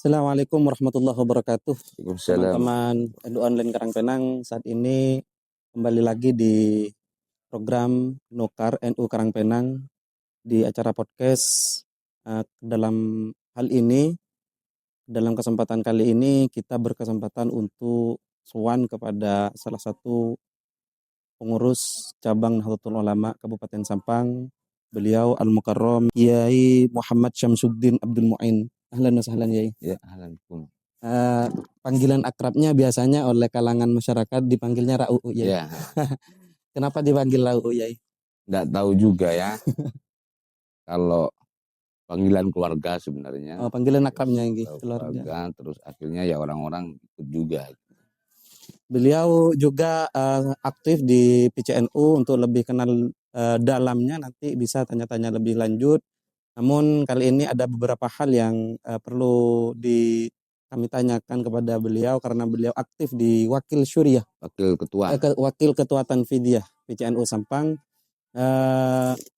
Assalamualaikum warahmatullahi wabarakatuh. Waalaikumsalam. Teman-teman Edu Online Karangpenang, saat ini kembali lagi di program Nukar NU Karangpenang di acara podcast. Dalam hal ini, dalam kesempatan kali ini kita berkesempatan untuk sowan kepada salah satu pengurus cabang Nahdlatul Ulama Kabupaten Sampang. Beliau Al-Mukarram Kiai Muhammad Syamsuddin Abdul Mu'in. Ahlan wa sahlan Yai. Ya, alhamdulillah. Panggilan akrabnya biasanya oleh kalangan masyarakat dipanggilnya Ra'u Yai. Ya, Kenapa dipanggil Ra'u Yai? enggak tahu juga ya. Kalau panggilan keluarga sebenarnya. Oh, panggilan akrabnya ini Keluarga, terus akhirnya ya orang-orang ikut juga. Beliau juga aktif di PCNU. Untuk lebih kenal dalamnya nanti bisa tanya-tanya lebih lanjut. Namun kali ini ada beberapa hal yang perlu kami tanyakan kepada beliau karena beliau aktif di Wakil Syuriah, Wakil Ketua Tanfidiyah PCNU Sampang.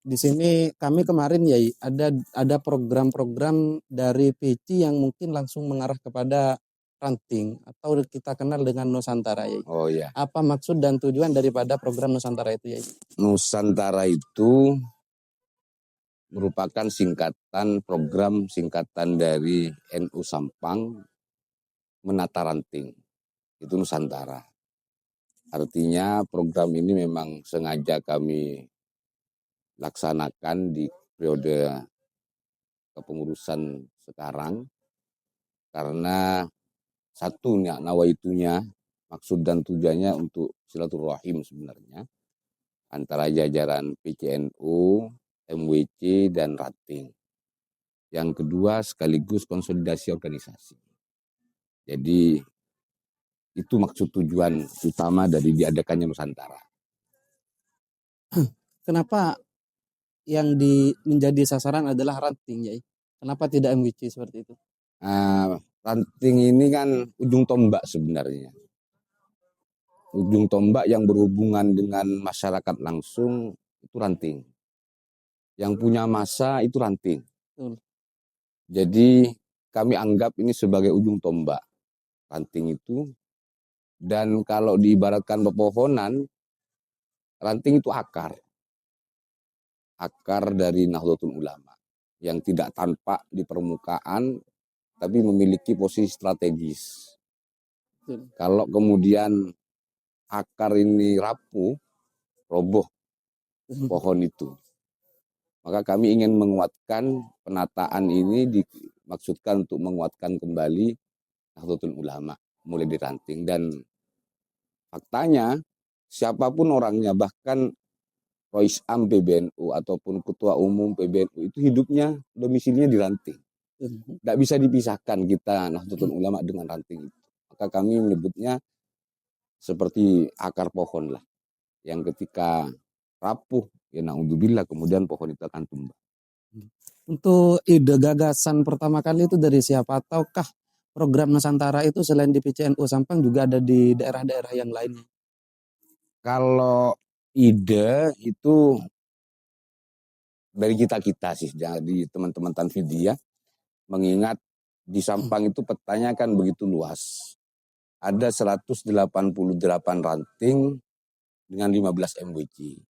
Di sini kami kemarin ya ada program-program dari PC yang mungkin langsung mengarah kepada ranting atau kita kenal dengan Nusantara ya. Oh ya. Apa maksud dan tujuan daripada program Nusantara itu ya? Nusantara itu merupakan program singkatan dari NU Sampang menata ranting. Itu Nusantara. Artinya program ini memang sengaja kami laksanakan di periode kepengurusan sekarang karena satu nawaitunya maksud dan tujuannya untuk silaturahim sebenarnya antara jajaran PCNU, MWC dan Ranting. Yang kedua sekaligus konsolidasi organisasi. Jadi itu maksud tujuan utama dari diadakannya Nusantara. Kenapa yang menjadi sasaran adalah ranting ya? Kenapa tidak MWC seperti itu? Ranting ini kan ujung tombak sebenarnya. Ujung tombak yang berhubungan dengan masyarakat langsung itu ranting. Yang punya masa itu ranting. Jadi kami anggap ini sebagai ujung tombak ranting itu. Dan kalau diibaratkan pepohonan, ranting itu akar. Akar dari Nahdlatul Ulama yang tidak tampak di permukaan tapi memiliki posisi strategis. Kalau kemudian akar ini rapuh, roboh pohon itu. Maka kami ingin menguatkan penataan ini dimaksudkan untuk menguatkan kembali Nahdlatul Ulama mulai di ranting. Dan faktanya siapapun orangnya, bahkan Rois Am PBNU ataupun Ketua Umum PBNU itu hidupnya domisilinya di ranting. Tidak bisa dipisahkan kita Nahdlatul Ulama dengan ranting itu. Maka kami menyebutnya seperti akar pohon lah. Yang ketika rapuh, ya na'udzubillah, kemudian pohon itu akan tumbang. Untuk ide gagasan pertama kali itu dari siapa? Ataukah program Nusantara itu selain di PCNU Sampang juga ada di daerah-daerah yang lainnya? Kalau ide itu dari kita sih, jadi teman-teman Tanfidiyah, mengingat di Sampang itu petanya kan begitu luas. Ada 188 ranting dengan 15 MWC.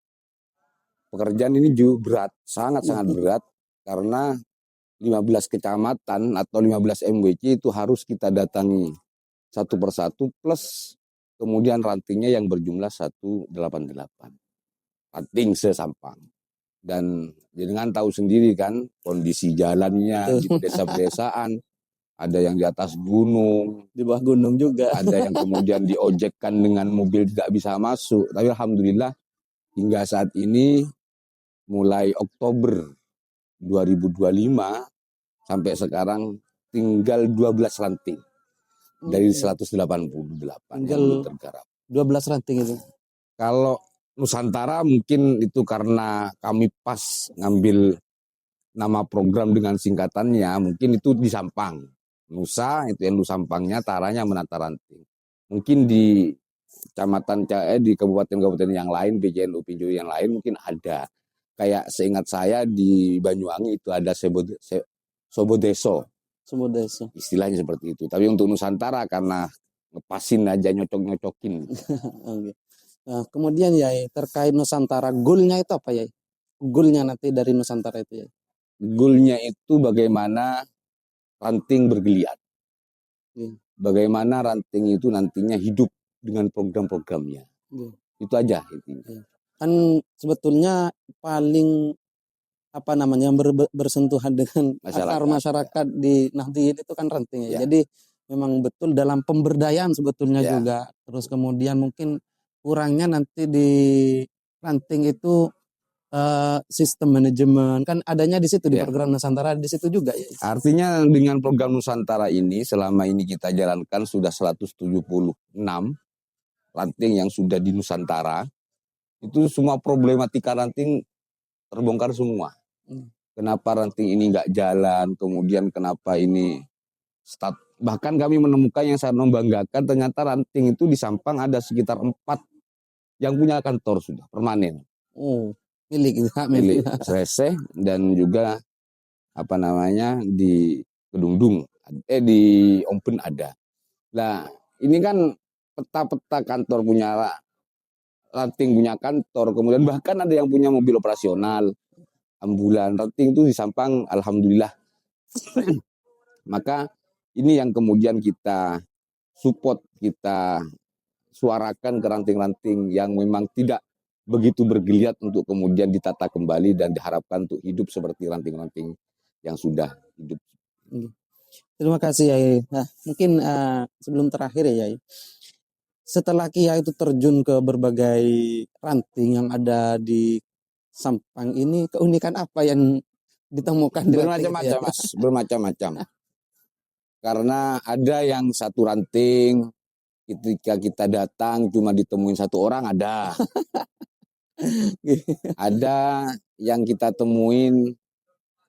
Pekerjaan ini juga berat, sangat-sangat berat, karena 15 kecamatan atau 15 MWC itu harus kita datangi satu persatu, plus kemudian rantingnya yang berjumlah 188. Ranting se-Sampang. Dan dengan tahu sendiri kan kondisi jalannya di desa-pedesaan, ada yang di atas gunung, di bawah gunung juga, ada yang kemudian diojekkan dengan mobil tidak bisa masuk. Tapi alhamdulillah hingga saat ini mulai Oktober 2025 sampai sekarang tinggal 12 ranting dari 188 yang tergarap. 12 ranting itu. Kalau Nusantara mungkin itu karena kami pas ngambil nama program dengan singkatannya, mungkin itu di Sampang. Nusa itu yang Sampangnya, Taranya menata ranting. Mungkin di kecamatan di kabupaten-kabupaten yang lain, PCNU yang lain mungkin ada. Kayak seingat saya di Banyuwangi itu ada Sobodeso. semudah itu. Istilahnya seperti itu. Tapi untuk Nusantara karena ngepasin aja, nyocok-nyocokin. Oke. Nah, kemudian ya terkait Nusantara, goalnya itu apa ya? Goalnya nanti dari Nusantara itu ya? Goalnya itu bagaimana ranting bergeliat. Iya. Bagaimana ranting itu nantinya hidup dengan program-programnya. Iya. Itu aja intinya. Iya. Kan sebetulnya paling apa namanya bersentuhan dengan akar masyarakat di Nahdien itu kan ranting ya. Ya. Jadi memang betul dalam pemberdayaan sebetulnya Ya. juga. Terus kemudian mungkin kurangnya nanti di ranting itu sistem manajemen kan adanya di situ di Ya. program Nusantara di situ juga ya. Artinya dengan program Nusantara ini selama ini kita jalankan sudah 176 ranting yang sudah di Nusantara. Itu semua problematika ranting terbongkar semua. Kenapa ranting ini nggak jalan, kemudian kenapa ini bahkan kami menemukan yang sangat membanggakan, ternyata ranting itu di Sampang ada sekitar 4 yang punya kantor sudah permanen. Oh, milik Sreseh dan juga apa namanya di Kedungdung, di Ompen ada. Nah, ini kan peta-peta kantor punya ranting punya kantor, kemudian bahkan ada yang punya mobil operasional, ambulan. Ranting itu di Sampang, alhamdulillah. Maka ini yang kemudian kita support, kita suarakan ke ranting-ranting yang memang tidak begitu bergeliat untuk kemudian ditata kembali dan diharapkan untuk hidup seperti ranting-ranting yang sudah hidup. Terima kasih Yai. Nah, mungkin sebelum terakhir ya Yai. Setelah Kia itu terjun ke berbagai ranting yang ada di Sampang ini, keunikan apa yang ditemukan di bermacam-macam Mas, bermacam-macam. Karena ada yang satu ranting ketika kita datang cuma ditemuin 1 orang ada. Ada yang kita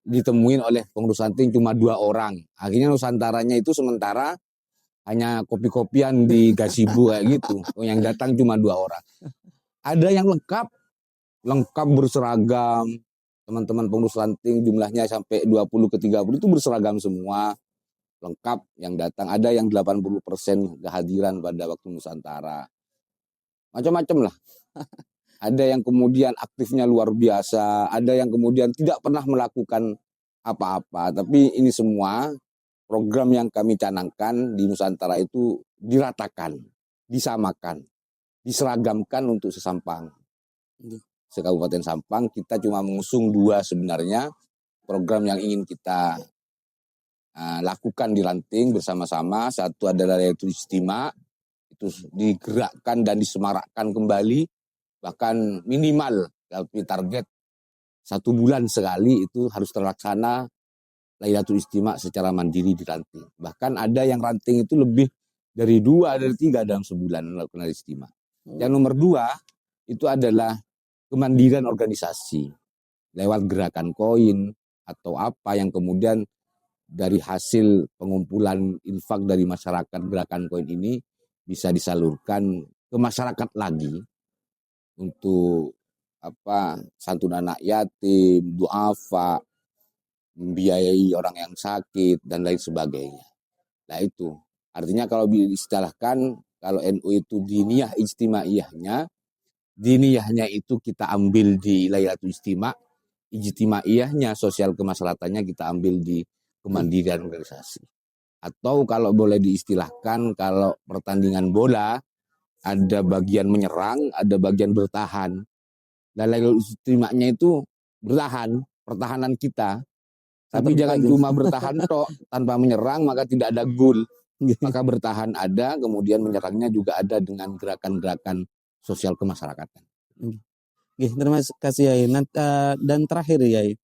ditemuin oleh pengurus ranting cuma 2 orang. Akhirnya Nusantaranya itu sementara hanya kopi-kopian di gazebo kayak gitu. Yang datang cuma 2 orang. Ada yang lengkap berseragam. Teman-teman pengurus ranting jumlahnya sampai 20 ke 30 itu berseragam semua. Lengkap yang datang. Ada yang 80% kehadiran pada waktu Nusantara. Macam-macam lah. Ada yang kemudian aktifnya luar biasa. Ada yang kemudian tidak pernah melakukan apa-apa. Tapi ini semua program yang kami canangkan di Nusantara itu diratakan, disamakan, diseragamkan untuk sesampang. Sekabupaten Sampang kita cuma mengusung 2 sebenarnya program yang ingin kita lakukan di ranting bersama-sama. Satu adalah Lailatul Istimewa, itu digerakkan dan disemarakkan kembali, bahkan minimal tapi target 1 bulan sekali itu harus terlaksana Lailatul Istimewa secara mandiri di ranting. Bahkan ada yang ranting itu lebih dari 2 dari 3 dalam sebulan melakukan istimewa. Yang nomor 2 itu adalah kemandirian organisasi lewat gerakan koin atau apa yang kemudian dari hasil pengumpulan infak dari masyarakat gerakan koin ini bisa disalurkan ke masyarakat lagi untuk santunan anak yatim, duafa, membiayai orang yang sakit dan lain sebagainya. Nah itu artinya kalau diistilahkan kalau NU itu diniyah ijtimaiyahnya, diniyahnya itu kita ambil di Lailatul Istimewa, ijtimaiyahnya sosial kemaslahatannya kita ambil di kemandirian organisasi. Atau kalau boleh diistilahkan kalau pertandingan bola ada bagian menyerang, ada bagian bertahan. Dan Lailatul Istimewanya itu bertahan, pertahanan kita. Tapi jangan cuma bertahan tok tanpa menyerang maka tidak ada gol. Maka bertahan ada, kemudian menyerangnya juga ada dengan gerakan-gerakan sosial kemasyarakatan. Terima kasih Yai. Dan terakhir Yai,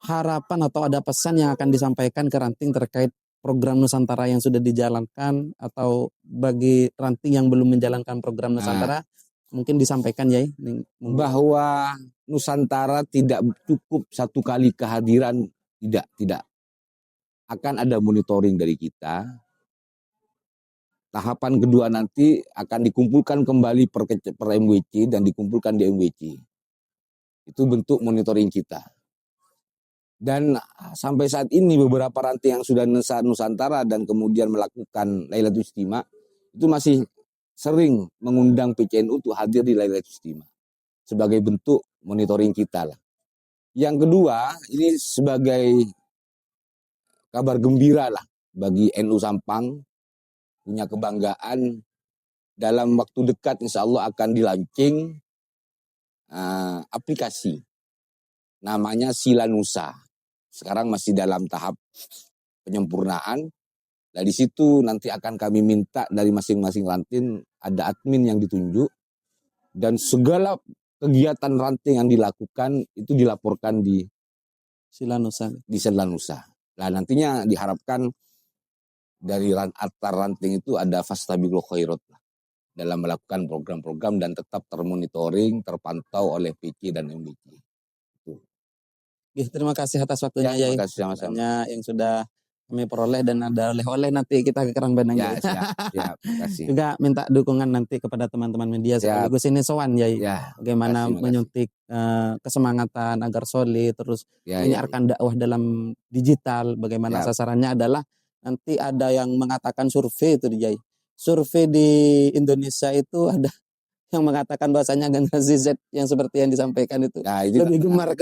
harapan atau ada pesan yang akan disampaikan ke ranting terkait program Nusantara yang sudah dijalankan atau bagi ranting yang belum menjalankan program Nusantara mungkin disampaikan Yai. Bahwa Nusantara tidak cukup 1 kali kehadiran, tidak. Akan ada monitoring dari kita. Tahapan kedua nanti akan dikumpulkan kembali per MWC dan dikumpulkan di MWC. Itu bentuk monitoring kita. Dan sampai saat ini beberapa ranting yang sudah Nusantara dan kemudian melakukan Lailatul Istimewa itu masih sering mengundang PCNU untuk hadir di Lailatul Istimewa sebagai bentuk monitoring kita lah. Yang kedua, ini sebagai kabar gembira lah bagi NU Sampang, punya kebanggaan. Dalam waktu dekat insya Allah akan dilaunching aplikasi namanya Silanusa. Sekarang masih dalam tahap penyempurnaan. Nah, di situ nanti akan kami minta dari masing-masing ranting ada admin yang ditunjuk dan segala kegiatan ranting yang dilakukan itu dilaporkan di Silanusa. Nah, nantinya diharapkan dari antar ranting itu ada fastabiqul khairat dalam melakukan program-program dan tetap termonitoring, terpantau oleh PC dan MBC. Terima kasih atas waktunya ya. Terima kasih sama-sama. Banyak yang sudah kami peroleh dan ada oleh-oleh nanti kita ke Karangbenang. Ya, siap, kasih. Juga minta dukungan nanti kepada teman-teman media sekaligus ini sowan ya. Bagaimana menyuntik kesemangatan agar solid, terus menyiarkan dakwah dalam digital. Bagaimana sasarannya adalah nanti ada yang mengatakan survei itu Jai. Survei di Indonesia itu ada yang mengatakan bahasanya generasi Z yang seperti yang disampaikan itu, lebih gemar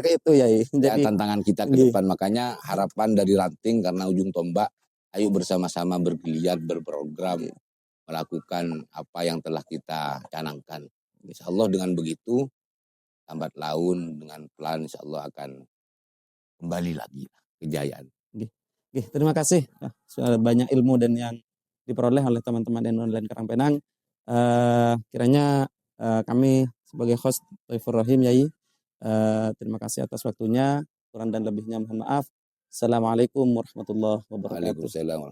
ke itu ya. Jadi tantangan kita ke depan, makanya harapan dari ranting karena ujung tombak, ayo bersama-sama bergeliat, berprogram, melakukan apa yang telah kita canangkan. Insya Allah dengan begitu, lambat laun dengan pelan insya Allah akan kembali lagi kejayaan. Terima kasih. Sudah banyak ilmu dan yang diperoleh oleh teman-teman online Karangbenang. Kiranya kami sebagai host Thaifur Rahim Yai, terima kasih atas waktunya. Kurang dan lebihnya mohon maaf. Assalamualaikum warahmatullahi wabarakatuh. Waalaikumsalam.